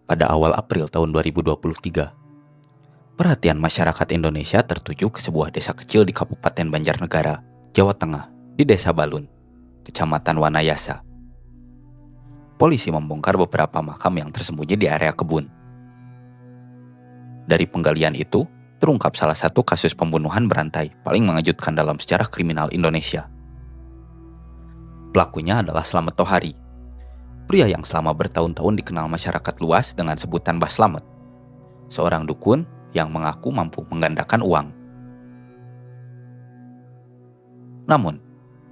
Pada awal April tahun 2023, perhatian masyarakat Indonesia tertuju ke sebuah desa kecil di Kabupaten Banjarnegara, Jawa Tengah, di Desa Balun, Kecamatan Wanayasa. Polisi membongkar beberapa makam yang tersembunyi di area kebun. Dari penggalian itu, terungkap salah satu kasus pembunuhan berantai paling mengejutkan dalam sejarah kriminal Indonesia. Pelakunya adalah Slamet Tohari, pria yang selama bertahun-tahun dikenal masyarakat luas dengan sebutan Mbah Slamet, seorang dukun yang mengaku mampu menggandakan uang. Namun,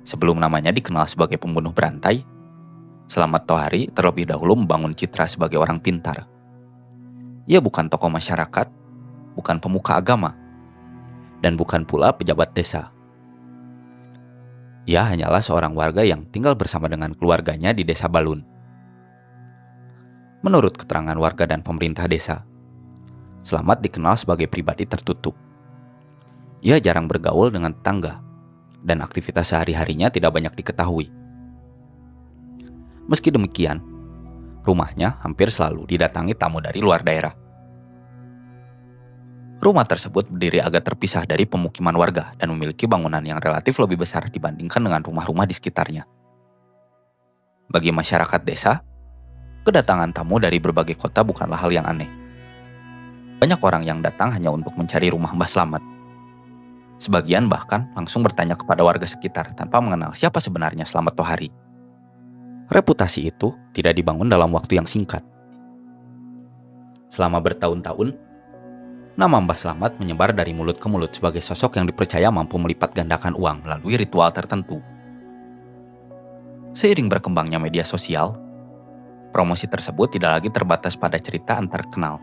sebelum namanya dikenal sebagai pembunuh berantai, Slamet Tohari terlebih dahulu membangun citra sebagai orang pintar. Ia bukan tokoh masyarakat, bukan pemuka agama, dan bukan pula pejabat desa. Ia hanyalah seorang warga yang tinggal bersama dengan keluarganya di Desa Balun. Menurut keterangan warga dan pemerintah desa, Slamet dikenal sebagai pribadi tertutup. Ia jarang bergaul dengan tetangga, dan aktivitas sehari-harinya tidak banyak diketahui. Meski demikian, rumahnya hampir selalu didatangi tamu dari luar daerah. Rumah tersebut berdiri agak terpisah dari pemukiman warga dan memiliki bangunan yang relatif lebih besar dibandingkan dengan rumah-rumah di sekitarnya. Bagi masyarakat desa, kedatangan tamu dari berbagai kota bukanlah hal yang aneh. Banyak orang yang datang hanya untuk mencari rumah Mbah Slamet. Sebagian bahkan langsung bertanya kepada warga sekitar tanpa mengenal siapa sebenarnya Slamet Tohari. Reputasi itu tidak dibangun dalam waktu yang singkat. Selama bertahun-tahun, nama Mbah Slamet menyebar dari mulut ke mulut sebagai sosok yang dipercaya mampu melipat gandakan uang melalui ritual tertentu. Seiring berkembangnya media sosial, promosi tersebut tidak lagi terbatas pada cerita antar kenal.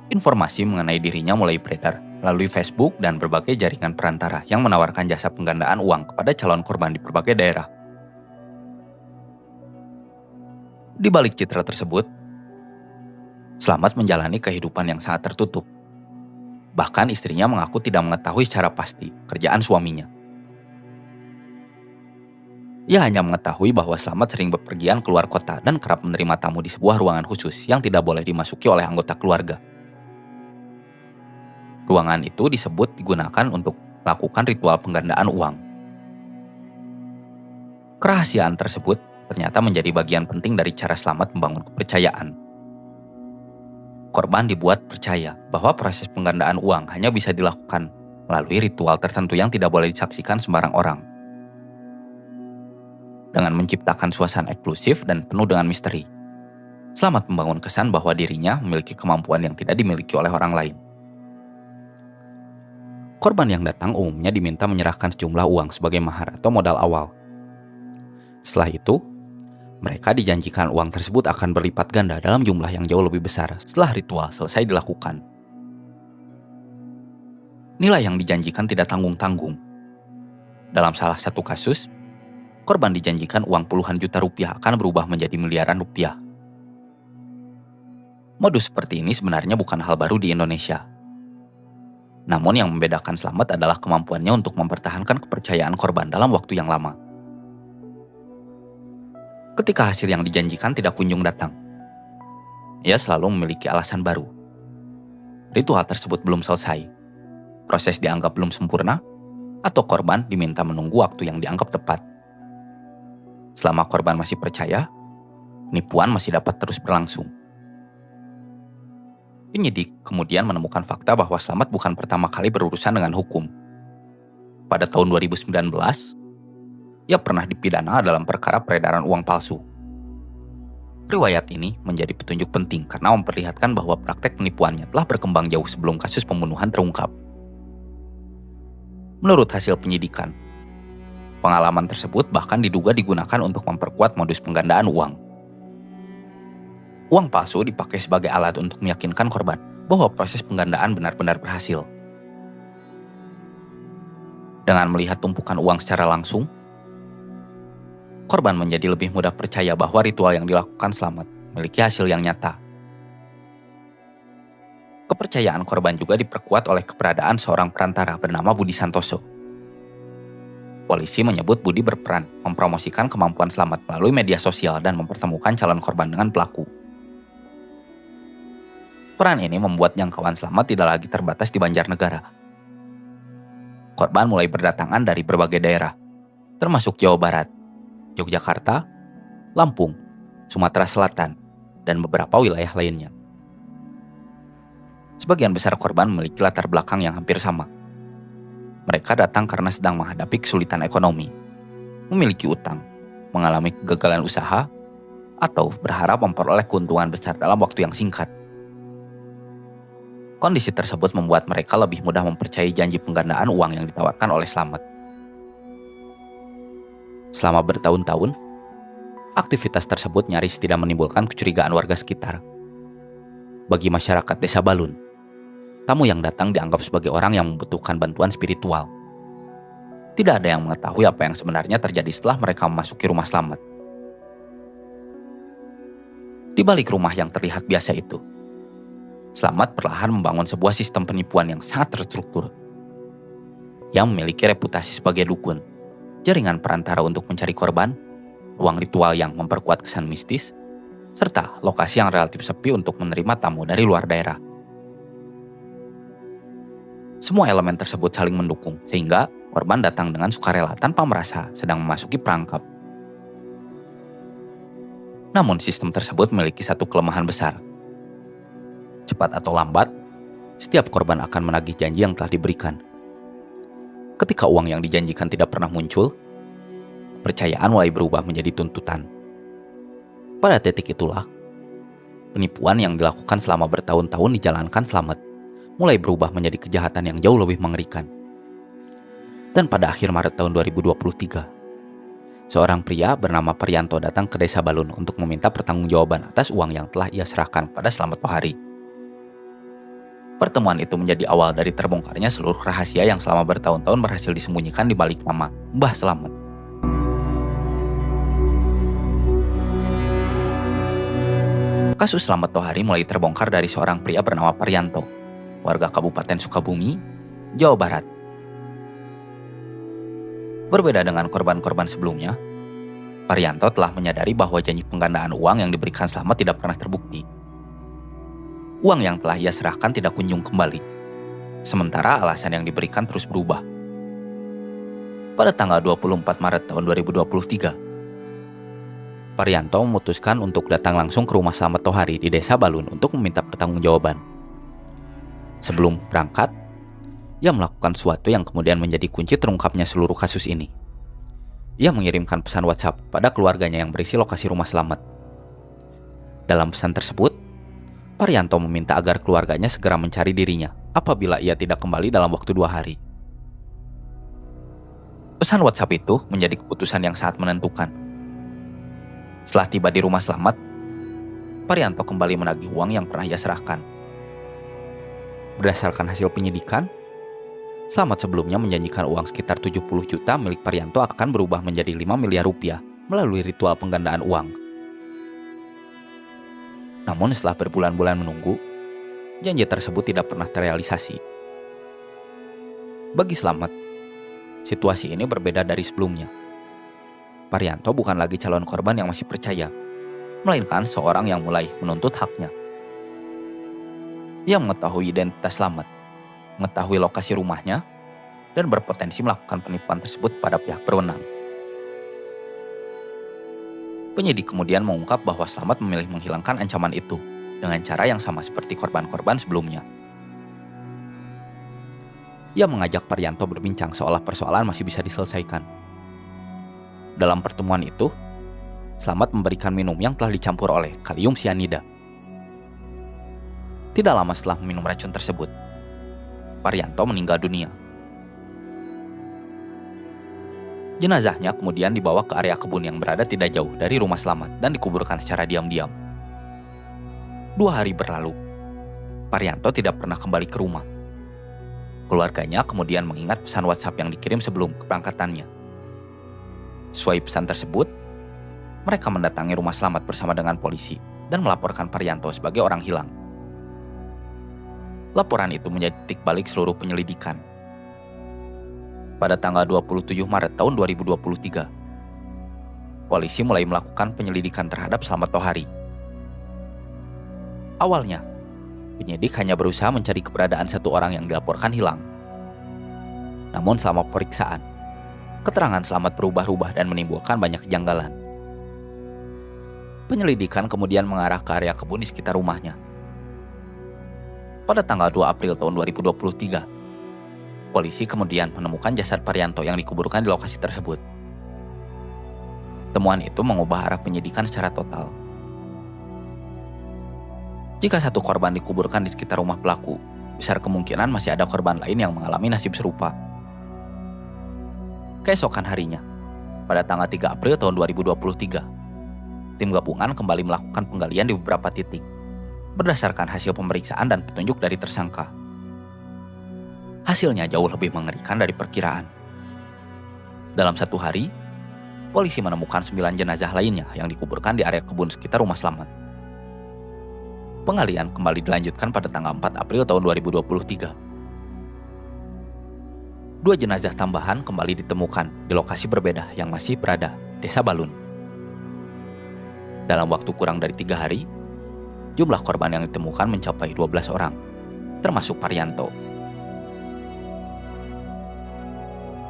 Informasi mengenai dirinya mulai beredar melalui Facebook dan berbagai jaringan perantara yang menawarkan jasa penggandaan uang kepada calon korban di berbagai daerah. Di balik citra tersebut, Slamet menjalani kehidupan yang sangat tertutup. Bahkan istrinya mengaku tidak mengetahui secara pasti kerjaan suaminya. Ia hanya mengetahui bahwa Slamet sering bepergian keluar kota dan kerap menerima tamu di sebuah ruangan khusus yang tidak boleh dimasuki oleh anggota keluarga. Ruangan itu disebut digunakan untuk melakukan ritual penggandaan uang. Kerahasiaan tersebut ternyata menjadi bagian penting dari cara Slamet membangun kepercayaan. Korban dibuat percaya bahwa proses penggandaan uang hanya bisa dilakukan melalui ritual tertentu yang tidak boleh disaksikan sembarang orang. Dengan menciptakan suasana eksklusif dan penuh dengan misteri, Slamet membangun kesan bahwa dirinya memiliki kemampuan yang tidak dimiliki oleh orang lain. Korban yang datang umumnya diminta menyerahkan sejumlah uang sebagai mahar atau modal awal. Setelah itu, mereka dijanjikan uang tersebut akan berlipat ganda dalam jumlah yang jauh lebih besar setelah ritual selesai dilakukan. Nilai yang dijanjikan tidak tanggung-tanggung. Dalam salah satu kasus, korban dijanjikan uang puluhan juta rupiah akan berubah menjadi miliaran rupiah. Modus seperti ini sebenarnya bukan hal baru di Indonesia. Namun yang membedakan Slamet adalah kemampuannya untuk mempertahankan kepercayaan korban dalam waktu yang lama. Ketika hasil yang dijanjikan tidak kunjung datang, ia selalu memiliki alasan baru. Ritual tersebut belum selesai, proses dianggap belum sempurna, atau korban diminta menunggu waktu yang dianggap tepat. Selama korban masih percaya, penipuan masih dapat terus berlangsung. Penyidik kemudian menemukan fakta bahwa Slamet bukan pertama kali berurusan dengan hukum. Pada tahun 2019, ia pernah dipidana dalam perkara peredaran uang palsu. Riwayat ini menjadi petunjuk penting karena memperlihatkan bahwa praktek penipuannya telah berkembang jauh sebelum kasus pembunuhan terungkap. Menurut hasil penyidikan, pengalaman tersebut bahkan diduga digunakan untuk memperkuat modus penggandaan uang. Uang palsu dipakai sebagai alat untuk meyakinkan korban bahwa proses penggandaan benar-benar berhasil. Dengan melihat tumpukan uang secara langsung, korban menjadi lebih mudah percaya bahwa ritual yang dilakukan Slamet memiliki hasil yang nyata. Kepercayaan korban juga diperkuat oleh keberadaan seorang perantara bernama Budi Santoso. Polisi menyebut Budi berperan mempromosikan kemampuan Slamet melalui media sosial dan mempertemukan calon korban dengan pelaku. Peran ini membuat jangkauan Slamet tidak lagi terbatas di Banjarnegara. Korban mulai berdatangan dari berbagai daerah, termasuk Jawa Barat, Yogyakarta, Lampung, Sumatera Selatan, dan beberapa wilayah lainnya. Sebagian besar korban memiliki latar belakang yang hampir sama. Mereka datang karena sedang menghadapi kesulitan ekonomi, memiliki utang, mengalami kegagalan usaha, atau berharap memperoleh keuntungan besar dalam waktu yang singkat. Kondisi tersebut membuat mereka lebih mudah mempercayai janji penggandaan uang yang ditawarkan oleh Slamet. Selama bertahun-tahun, aktivitas tersebut nyaris tidak menimbulkan kecurigaan warga sekitar. Bagi masyarakat Desa Balun, tamu yang datang dianggap sebagai orang yang membutuhkan bantuan spiritual. Tidak ada yang mengetahui apa yang sebenarnya terjadi setelah mereka memasuki rumah Slamet. Di balik rumah yang terlihat biasa itu, Slamet perlahan membangun sebuah sistem penipuan yang sangat terstruktur, yang memiliki reputasi sebagai dukun, jaringan perantara untuk mencari korban, ruang ritual yang memperkuat kesan mistis, serta lokasi yang relatif sepi untuk menerima tamu dari luar daerah. Semua elemen tersebut saling mendukung, sehingga korban datang dengan sukarela tanpa merasa sedang memasuki perangkap. Namun sistem tersebut memiliki satu kelemahan besar. Cepat atau lambat, setiap korban akan menagih janji yang telah diberikan. Ketika uang yang dijanjikan tidak pernah muncul, kepercayaan mulai berubah menjadi tuntutan. Pada titik itulah, penipuan yang dilakukan selama bertahun-tahun dijalankan Slamet mulai berubah menjadi kejahatan yang jauh lebih mengerikan. Dan pada akhir Maret tahun 2023, seorang pria bernama Prianto datang ke Desa Balun untuk meminta pertanggungjawaban atas uang yang telah ia serahkan pada Slamet Tohari. Pertemuan itu menjadi awal dari terbongkarnya seluruh rahasia yang selama bertahun-tahun berhasil disembunyikan di balik nama Mbah Slamet. Kasus Slamet Tohari mulai terbongkar dari seorang pria bernama Prianto, warga Kabupaten Sukabumi, Jawa Barat. Berbeda dengan korban-korban sebelumnya, Prianto telah menyadari bahwa janji penggandaan uang yang diberikan Slamet tidak pernah terbukti. Uang yang telah ia serahkan tidak kunjung kembali, sementara alasan yang diberikan terus berubah. Pada tanggal 24 Maret tahun 2023, Prianto memutuskan untuk datang langsung ke rumah Slamet Tohari di Desa Balun untuk meminta pertanggungjawaban. Sebelum berangkat, ia melakukan sesuatu yang kemudian menjadi kunci terungkapnya seluruh kasus ini. Ia mengirimkan pesan WhatsApp pada keluarganya yang berisi lokasi rumah Slamet. Dalam pesan tersebut, Prianto meminta agar keluarganya segera mencari dirinya apabila ia tidak kembali dalam waktu 2 hari. Pesan WhatsApp itu menjadi keputusan yang sangat menentukan. Setelah tiba di rumah Slamet, Prianto kembali menagih uang yang pernah ia serahkan. Berdasarkan hasil penyidikan, Slamet sebelumnya menjanjikan uang sekitar 70 juta milik Prianto akan berubah menjadi 5 miliar rupiah melalui ritual penggandaan uang. Namun setelah berbulan-bulan menunggu, janji tersebut tidak pernah terrealisasi. Bagi Slamet, situasi ini berbeda dari sebelumnya. Prianto bukan lagi calon korban yang masih percaya, melainkan seorang yang mulai menuntut haknya. Ia mengetahui identitas Slamet, mengetahui lokasi rumahnya, dan berpotensi melakukan penipuan tersebut pada pihak berwenang. Penyidik kemudian mengungkap bahwa Slamet memilih menghilangkan ancaman itu dengan cara yang sama seperti korban-korban sebelumnya. Ia mengajak Prianto berbincang seolah persoalan masih bisa diselesaikan. Dalam pertemuan itu, Slamet memberikan minum yang telah dicampur oleh kalium sianida. Tidak lama setelah meminum racun tersebut, Prianto meninggal dunia. Jenazahnya kemudian dibawa ke area kebun yang berada tidak jauh dari rumah Slamet dan dikuburkan secara diam-diam. 2 hari berlalu, Prianto tidak pernah kembali ke rumah. Keluarganya kemudian mengingat pesan WhatsApp yang dikirim sebelum keberangkatannya. Sesuai pesan tersebut, mereka mendatangi rumah Slamet bersama dengan polisi dan melaporkan Prianto sebagai orang hilang. Laporan itu menjadi titik balik seluruh penyelidikan. Pada tanggal 27 Maret tahun 2023, polisi mulai melakukan penyelidikan terhadap Slamet Tohari. Awalnya, Penyidik hanya berusaha mencari keberadaan satu orang yang dilaporkan hilang. Namun selama pemeriksaan, keterangan Slamet berubah-ubah dan menimbulkan banyak kejanggalan. Penyelidikan kemudian mengarah ke area kebun di sekitar rumahnya. Pada tanggal 2 April tahun 2023, polisi kemudian menemukan jasad Parianto yang dikuburkan di lokasi tersebut. Temuan itu mengubah arah penyidikan secara total. Jika satu korban dikuburkan di sekitar rumah pelaku, besar kemungkinan masih ada korban lain yang mengalami nasib serupa. Keesokan harinya, pada tanggal 3 April tahun 2023, tim gabungan kembali melakukan penggalian di beberapa titik, berdasarkan hasil pemeriksaan dan petunjuk dari tersangka. Hasilnya jauh lebih mengerikan dari perkiraan. Dalam satu hari, polisi menemukan 9 jenazah lainnya yang dikuburkan di area kebun sekitar rumah Slamet. Penggalian kembali dilanjutkan pada tanggal 4 April tahun 2023. 2 jenazah tambahan kembali ditemukan di lokasi berbeda yang masih berada, Desa Balun. Dalam waktu kurang dari 3 hari, jumlah korban yang ditemukan mencapai 12 orang, termasuk Parianto.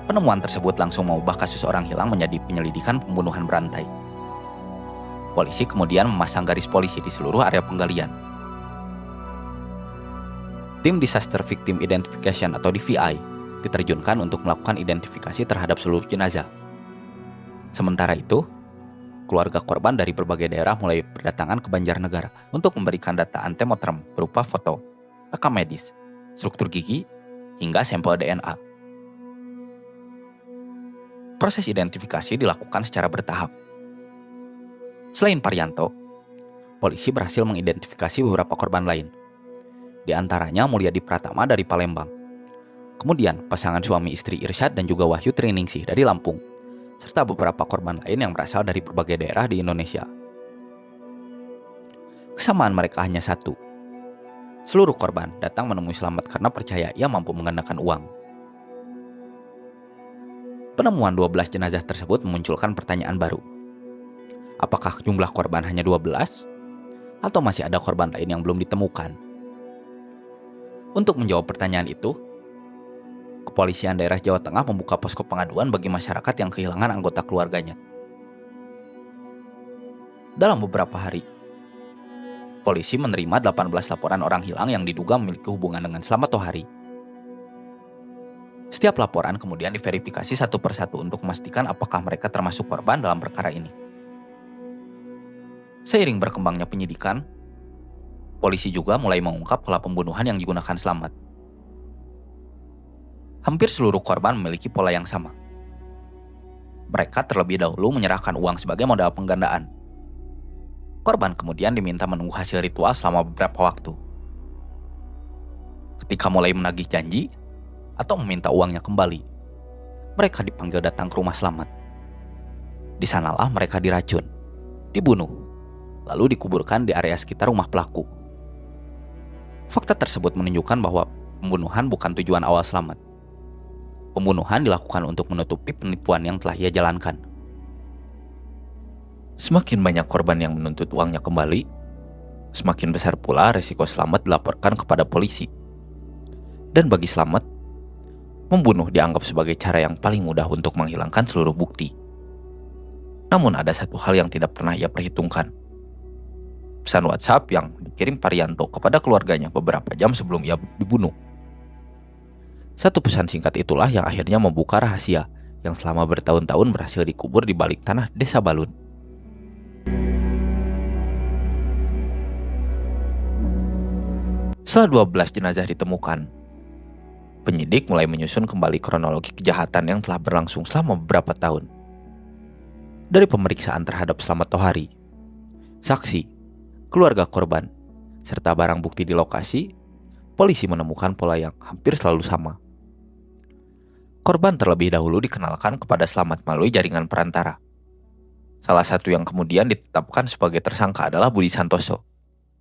Penemuan tersebut langsung mengubah kasus orang hilang menjadi penyelidikan pembunuhan berantai. Polisi kemudian memasang garis polisi di seluruh area penggalian. Tim Disaster Victim Identification atau DVI diterjunkan untuk melakukan identifikasi terhadap seluruh jenazah. Sementara itu, keluarga korban dari berbagai daerah mulai berdatangan ke Banjarnegara untuk memberikan data antemortem berupa foto, rekam medis, struktur gigi, hingga sampel DNA. Proses identifikasi dilakukan secara bertahap. Selain Parianto, polisi berhasil mengidentifikasi beberapa korban lain. Di antaranya Mulyadi Pratama dari Palembang. Kemudian pasangan suami istri Irsyad dan juga Wahyu Triningsih dari Lampung, serta beberapa korban lain yang berasal dari berbagai daerah di Indonesia. Kesamaan mereka hanya satu. Seluruh korban datang menemui Slamet karena percaya ia mampu menggandakan uang. Penemuan 12 jenazah tersebut memunculkan pertanyaan baru. Apakah jumlah korban hanya 12? Atau masih ada korban lain yang belum ditemukan? Untuk menjawab pertanyaan itu, Kepolisian Daerah Jawa Tengah membuka posko pengaduan bagi masyarakat yang kehilangan anggota keluarganya. Dalam beberapa hari, polisi menerima 18 laporan orang hilang yang diduga memiliki hubungan dengan Slamet Tohari. Setiap laporan kemudian diverifikasi satu persatu untuk memastikan apakah mereka termasuk korban dalam perkara ini. Seiring berkembangnya penyidikan, polisi juga mulai mengungkap pola pembunuhan yang digunakan Slamet. Hampir seluruh korban memiliki pola yang sama. Mereka terlebih dahulu menyerahkan uang sebagai modal penggandaan. Korban kemudian diminta menunggu hasil ritual selama beberapa waktu. Ketika mulai menagih janji atau meminta uangnya kembali, mereka dipanggil datang ke rumah Slamet. Di sanalah mereka diracun, dibunuh, lalu dikuburkan di area sekitar rumah pelaku. Fakta tersebut menunjukkan bahwa pembunuhan bukan tujuan awal Slamet. Pembunuhan dilakukan untuk menutupi penipuan yang telah ia jalankan. Semakin banyak korban yang menuntut uangnya kembali, semakin besar pula resiko Slamet dilaporkan kepada polisi. Dan bagi Slamet, membunuh dianggap sebagai cara yang paling mudah untuk menghilangkan seluruh bukti. Namun ada satu hal yang tidak pernah ia perhitungkan. Pesan WhatsApp yang dikirim Parianto kepada keluarganya beberapa jam sebelum ia dibunuh. Satu pesan singkat itulah yang akhirnya membuka rahasia yang selama bertahun-tahun berhasil dikubur di balik tanah Desa Balun. Setelah 12 jenazah ditemukan, penyidik mulai menyusun kembali kronologi kejahatan yang telah berlangsung selama beberapa tahun. Dari pemeriksaan terhadap Slamet Tohari, saksi, keluarga korban, serta barang bukti di lokasi, polisi menemukan pola yang hampir selalu sama. Korban terlebih dahulu dikenalkan kepada Slamet melalui jaringan perantara. Salah satu yang kemudian ditetapkan sebagai tersangka adalah Budi Santoso,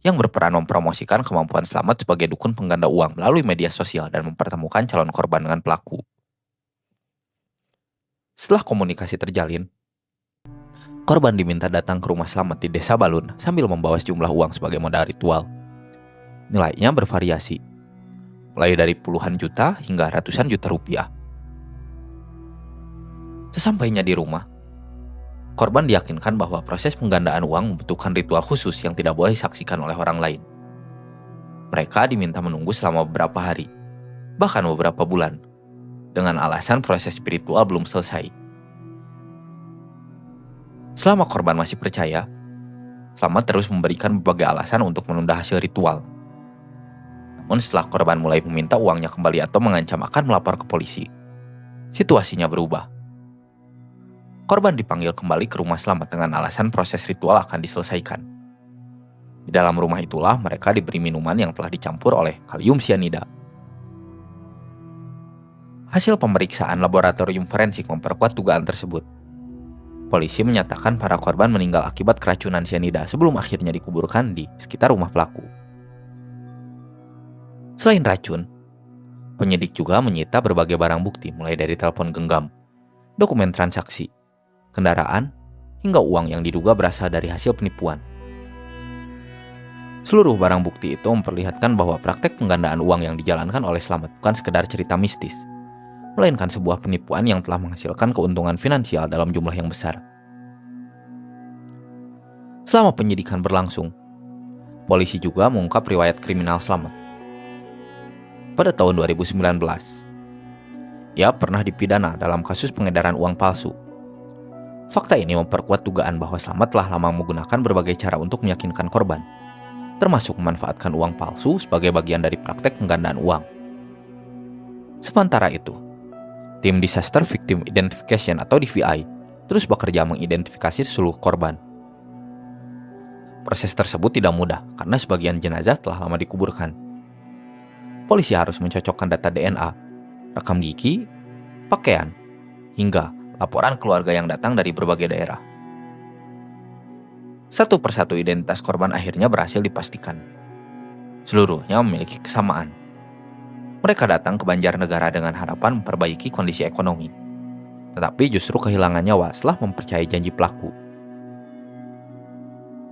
yang berperan mempromosikan kemampuan Slamet sebagai dukun pengganda uang melalui media sosial dan mempertemukan calon korban dengan pelaku. Setelah komunikasi terjalin, korban diminta datang ke rumah Slamet di Desa Balun sambil membawa sejumlah uang sebagai modal ritual. Nilainya bervariasi, mulai dari puluhan juta hingga ratusan juta rupiah. Sesampainya di rumah, korban diyakinkan bahwa proses penggandaan uang membutuhkan ritual khusus yang tidak boleh disaksikan oleh orang lain. Mereka diminta menunggu selama beberapa hari, bahkan beberapa bulan, dengan alasan proses spiritual belum selesai. Selama korban masih percaya, Slamet terus memberikan berbagai alasan untuk menunda hasil ritual. Namun setelah korban mulai meminta uangnya kembali atau mengancam akan melapor ke polisi, situasinya berubah. Korban dipanggil kembali ke rumah Slamet dengan alasan proses ritual akan diselesaikan. Di dalam rumah itulah mereka diberi minuman yang telah dicampur oleh kalium sianida. Hasil pemeriksaan laboratorium forensik memperkuat dugaan tersebut. Polisi menyatakan para korban meninggal akibat keracunan sianida sebelum akhirnya dikuburkan di sekitar rumah pelaku. Selain racun, penyidik juga menyita berbagai barang bukti mulai dari telepon genggam, dokumen transaksi, kendaraan, hingga uang yang diduga berasal dari hasil penipuan. Seluruh barang bukti itu memperlihatkan bahwa praktek penggandaan uang yang dijalankan oleh Slamet bukan sekedar cerita mistis, melainkan sebuah penipuan yang telah menghasilkan keuntungan finansial dalam jumlah yang besar. Selama penyidikan berlangsung, polisi juga mengungkap riwayat kriminal Slamet. Pada tahun 2019, ia pernah dipidana dalam kasus pengedaran uang palsu. Fakta ini memperkuat dugaan bahwa Slamet telah lama menggunakan berbagai cara untuk meyakinkan korban, termasuk memanfaatkan uang palsu sebagai bagian dari praktek penggandaan uang. Sementara itu, tim Disaster Victim Identification atau DVI terus bekerja mengidentifikasi seluruh korban. Proses tersebut tidak mudah karena sebagian jenazah telah lama dikuburkan. Polisi harus mencocokkan data DNA, rekam gigi, pakaian, hingga laporan keluarga yang datang dari berbagai daerah. Satu persatu identitas korban akhirnya berhasil dipastikan. Seluruhnya memiliki kesamaan. Mereka datang ke Banjarnegara dengan harapan memperbaiki kondisi ekonomi, tetapi justru kehilangan nyawa setelah mempercayai janji pelaku.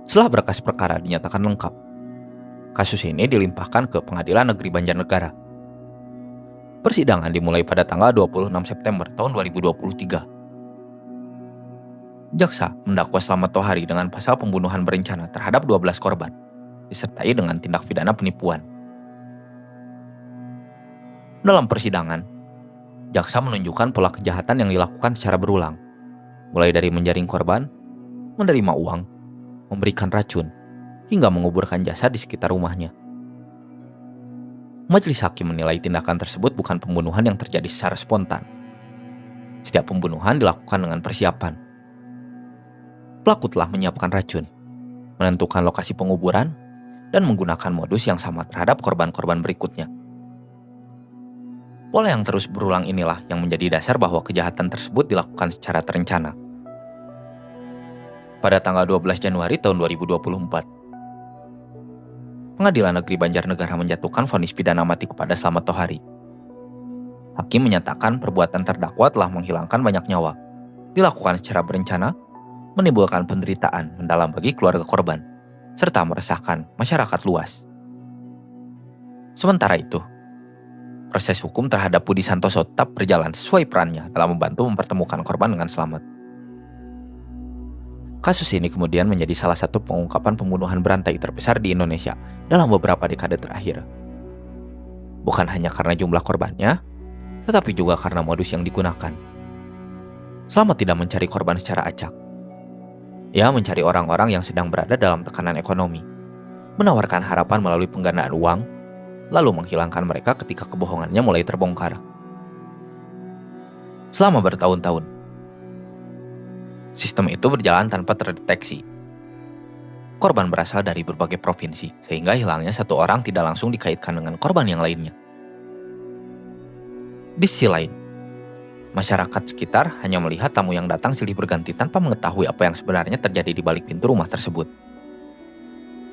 Setelah berkas perkara dinyatakan lengkap, kasus ini dilimpahkan ke Pengadilan Negeri Banjarnegara. Persidangan dimulai pada tanggal 26 September tahun 2023. Jaksa mendakwa Slamet Tohari dengan pasal pembunuhan berencana terhadap 12 korban, disertai dengan tindak pidana penipuan. Dalam persidangan, jaksa menunjukkan pola kejahatan yang dilakukan secara berulang, mulai dari menjaring korban, menerima uang, memberikan racun, hingga menguburkan jasad di sekitar rumahnya. Majelis hakim menilai tindakan tersebut bukan pembunuhan yang terjadi secara spontan. Setiap pembunuhan dilakukan dengan persiapan. Pelaku telah menyiapkan racun, menentukan lokasi penguburan, dan menggunakan modus yang sama terhadap korban-korban berikutnya. Pola yang terus berulang inilah yang menjadi dasar bahwa kejahatan tersebut dilakukan secara terencana. Pada tanggal 12 Januari tahun 2024, Pengadilan Negeri Banjarnegara menjatuhkan vonis pidana mati kepada Slamet Tohari. Hakim menyatakan perbuatan terdakwa telah menghilangkan banyak nyawa, dilakukan secara berencana, menimbulkan penderitaan mendalam bagi keluarga korban, serta meresahkan masyarakat luas. Sementara itu, proses hukum terhadap Budi Santoso tetap berjalan sesuai perannya dalam membantu mempertemukan korban dengan selamat. Kasus ini kemudian menjadi salah satu pengungkapan pembunuhan berantai terbesar di Indonesia dalam beberapa dekade terakhir. Bukan hanya karena jumlah korbannya, tetapi juga karena modus yang digunakan. Slamet tidak mencari korban secara acak. Ia mencari orang-orang yang sedang berada dalam tekanan ekonomi, menawarkan harapan melalui penggandaan uang, lalu menghilangkan mereka ketika kebohongannya mulai terbongkar. Selama bertahun-tahun, sistem itu berjalan tanpa terdeteksi. Korban berasal dari berbagai provinsi, sehingga hilangnya satu orang tidak langsung dikaitkan dengan korban yang lainnya. Di sisi lain, masyarakat sekitar hanya melihat tamu yang datang silih berganti tanpa mengetahui apa yang sebenarnya terjadi di balik pintu rumah tersebut.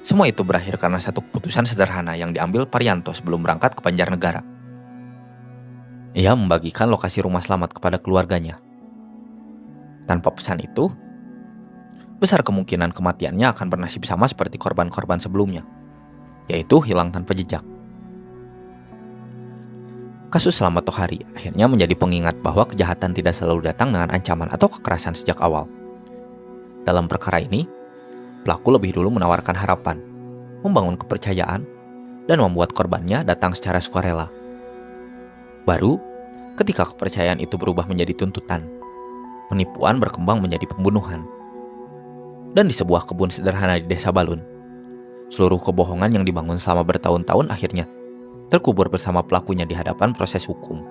Semua itu berakhir karena satu keputusan sederhana yang diambil Parianto sebelum berangkat ke Banjarnegara. Ia membagikan lokasi rumah Slamet kepada keluarganya. Tanpa pesan itu, besar kemungkinan kematiannya akan bernasib sama seperti korban-korban sebelumnya, yaitu hilang tanpa jejak. Kasus Selamat Tohari akhirnya menjadi pengingat bahwa kejahatan tidak selalu datang dengan ancaman atau kekerasan sejak awal. Dalam perkara ini, pelaku lebih dulu menawarkan harapan, membangun kepercayaan, dan membuat korbannya datang secara sukarela. Baru, ketika kepercayaan itu berubah menjadi tuntutan, penipuan berkembang menjadi pembunuhan. Dan di sebuah kebun sederhana di Desa Balun, seluruh kebohongan yang dibangun selama bertahun-tahun akhirnya terkubur bersama pelakunya di hadapan proses hukum.